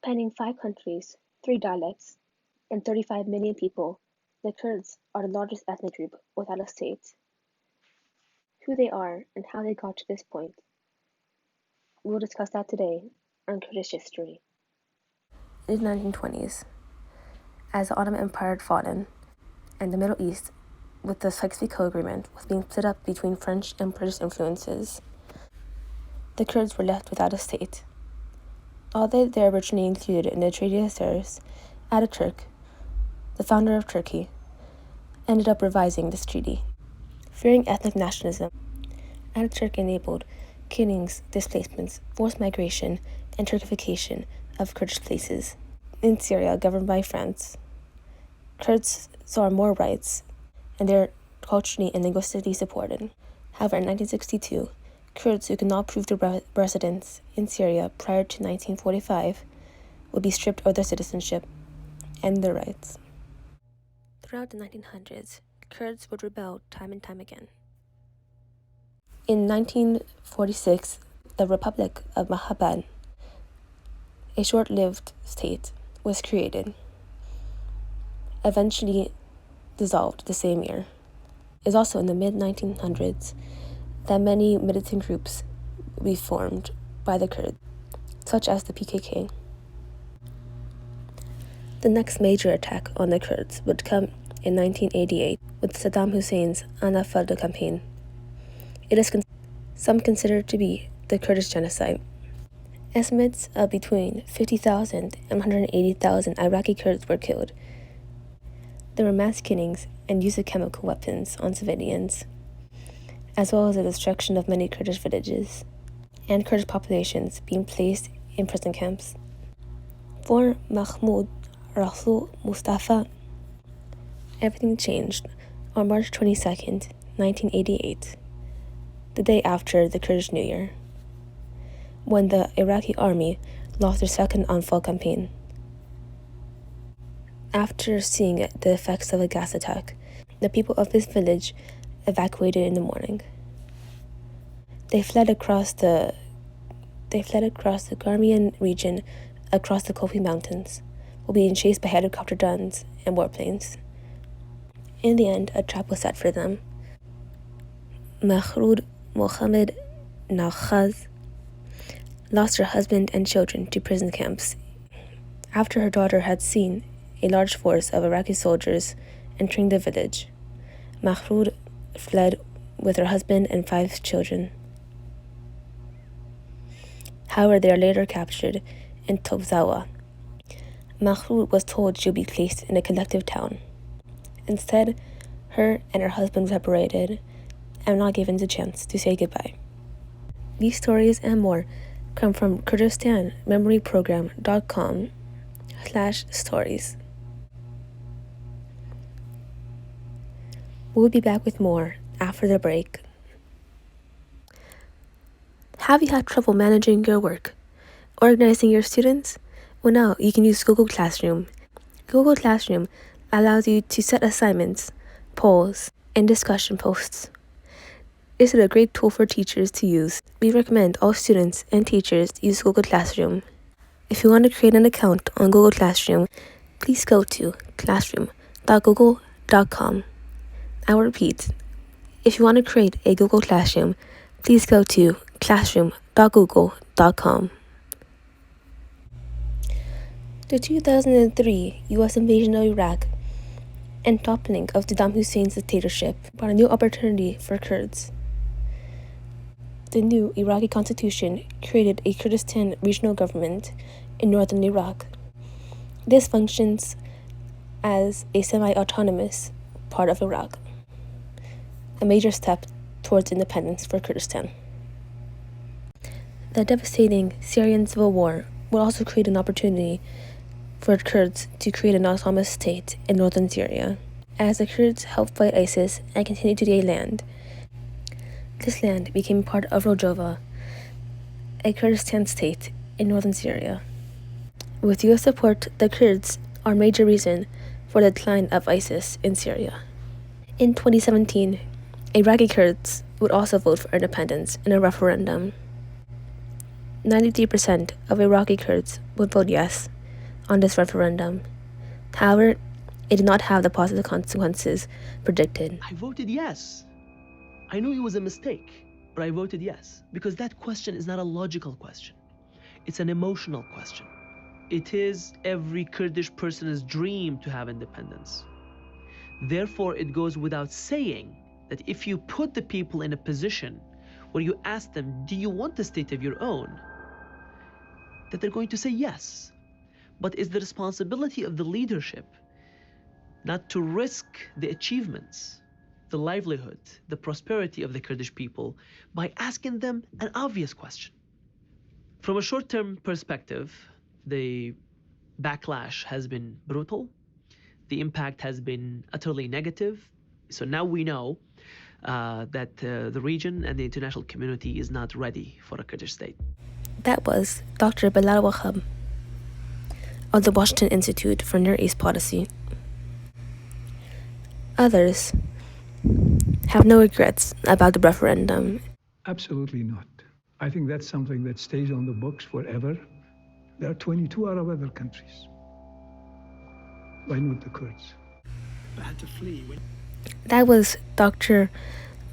Spanning 5 countries, 3 dialects, and 35 million people, the Kurds are the largest ethnic group without a state. Who they are and how they got to this point. We'll discuss that today on Kurdish history. In the 1920s, as the Ottoman Empire had fallen, and the Middle East, with the Sykes-Picot Agreement, was being split up between French and British influences, the Kurds were left without a state. Although they were originally included in the Treaty of Sèvres, Ataturk, the founder of Turkey, ended up revising this treaty. Fearing ethnic nationalism, Ataturk enabled killings, displacements, forced migration, and Turkification of Kurdish places. In Syria, governed by France, Kurds saw more rights, and they were culturally and linguistically supported. However, in 1962, Kurds who could not prove their residence in Syria prior to 1945 would be stripped of their citizenship and their rights. Throughout the 1900s, Kurds would rebel time and time again. In 1946, the Republic of Mahaban, a short-lived state, was created, eventually dissolved the same year. It is also in the mid-1900s that many militant groups would be formed by the Kurds, such as the PKK. The next major attack on the Kurds would come in 1988 with Saddam Hussein's Al-Nafada campaign. It is some consider to be the Kurdish genocide. Estimates of between 50,000 and 180,000 Iraqi Kurds were killed. There were mass killings and use of chemical weapons on civilians, as well as the destruction of many Kurdish villages, and Kurdish populations being placed in prison camps. For Mahmoud Rasul Mustafa, everything changed on March 22nd, 1988, the day after the Kurdish New Year, when the Iraqi army lost their second Anfal campaign. After seeing the effects of a gas attack, the people of this village evacuated in the morning. They fled across the Garmian region, across the Kofi Mountains, while being chased by helicopter guns and warplanes. In the end, a trap was set for them. Mahroud Mohammed Nakhaz lost her husband and children to prison camps after her daughter had seen a large force of Iraqi soldiers entering the village. Mahroud fled with her husband and 5 children. However, they are later captured in Tobzawa. Mahroud was told she would be placed in a collective town. Instead, her and her husband were separated and not given the chance to say goodbye. These stories and more come from KurdistanMemoryProgram.com/stories. We'll be back with more after the break. Have you had trouble managing your work? Organizing your students? Well, now you can use Google Classroom. Google Classroom allows you to set assignments, polls, and discussion posts. This is a great tool for teachers to use. We recommend all students and teachers use Google Classroom. If you want to create an account on Google Classroom, please go to classroom.google.com. I will repeat, if you want to create a Google Classroom, please go to classroom.google.com. The 2003 U.S. invasion of Iraq and toppling of Saddam Hussein's dictatorship brought a new opportunity for Kurds. The new Iraqi constitution created a Kurdistan regional government in northern Iraq. This functions as a semi-autonomous part of Iraq, a major step towards independence for Kurdistan. The devastating Syrian civil war will also create an opportunity for Kurds to create an autonomous state in northern Syria, as the Kurds helped fight ISIS and continued to gain land. This land became part of Rojava, a Kurdistan state in northern Syria. With U.S. support, the Kurds are a major reason for the decline of ISIS in Syria. In 2017, Iraqi Kurds would also vote for independence in a referendum. 93% of Iraqi Kurds would vote yes on this referendum. However, it did not have the positive consequences predicted. I voted yes. I knew it was a mistake, but I voted yes because that question is not a logical question. It's an emotional question. It is every Kurdish person's dream to have independence. Therefore, it goes without saying that if you put the people in a position where you ask them, do you want a state of your own? That they're going to say yes. But it's the responsibility of the leadership not to risk the achievements, the livelihood, the prosperity of the Kurdish people by asking them an obvious question. From a short-term perspective, the backlash has been brutal. The impact has been utterly negative. So now we know that the region and the international community is not ready for a Kurdish state. That was Dr. Bilal Wahab of the Washington Institute for Near East Policy. Others have no regrets about the referendum. Absolutely not. I think that's something that stays on the books forever. There are 22 Arab other countries. Why not the Kurds? They had to flee. That was Dr.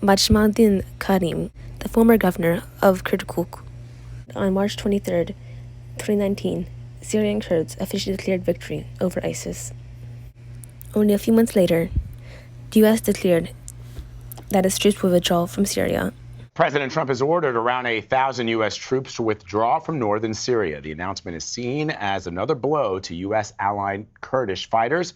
Majmuddin Karim, the former governor of Kirkuk. On March 23, 2019, Syrian Kurds officially declared victory over ISIS. Only a few months later, the U.S. declared that its troops would withdraw from Syria. President Trump has ordered around 1,000 U.S. troops to withdraw from northern Syria. The announcement is seen as another blow to U.S. allied Kurdish fighters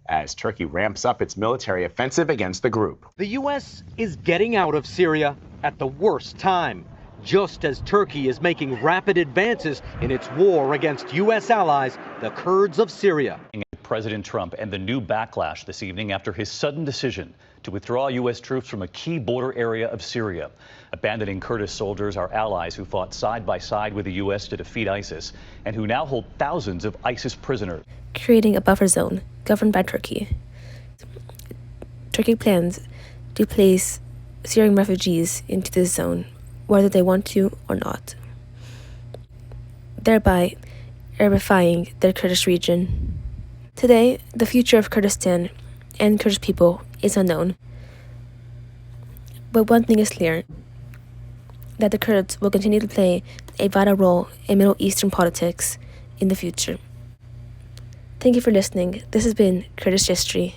as Turkey ramps up its military offensive against the group. The U.S. is getting out of Syria at the worst time, just as Turkey is making rapid advances in its war against U.S. allies, the Kurds of Syria. President Trump and the new backlash this evening after his sudden decision to withdraw U.S. troops from a key border area of Syria. Abandoning Kurdish soldiers are allies who fought side by side with the U.S. to defeat ISIS and who now hold thousands of ISIS prisoners. Creating a buffer zone governed by Turkey. Turkey plans to place Syrian refugees into this zone, whether they want to or not, thereby Arabifying their Kurdish region. Today, the future of Kurdistan and Kurdish people is unknown. But one thing is clear, that the Kurds will continue to play a vital role in Middle Eastern politics in the future. Thank you for listening. This has been Kurdish History.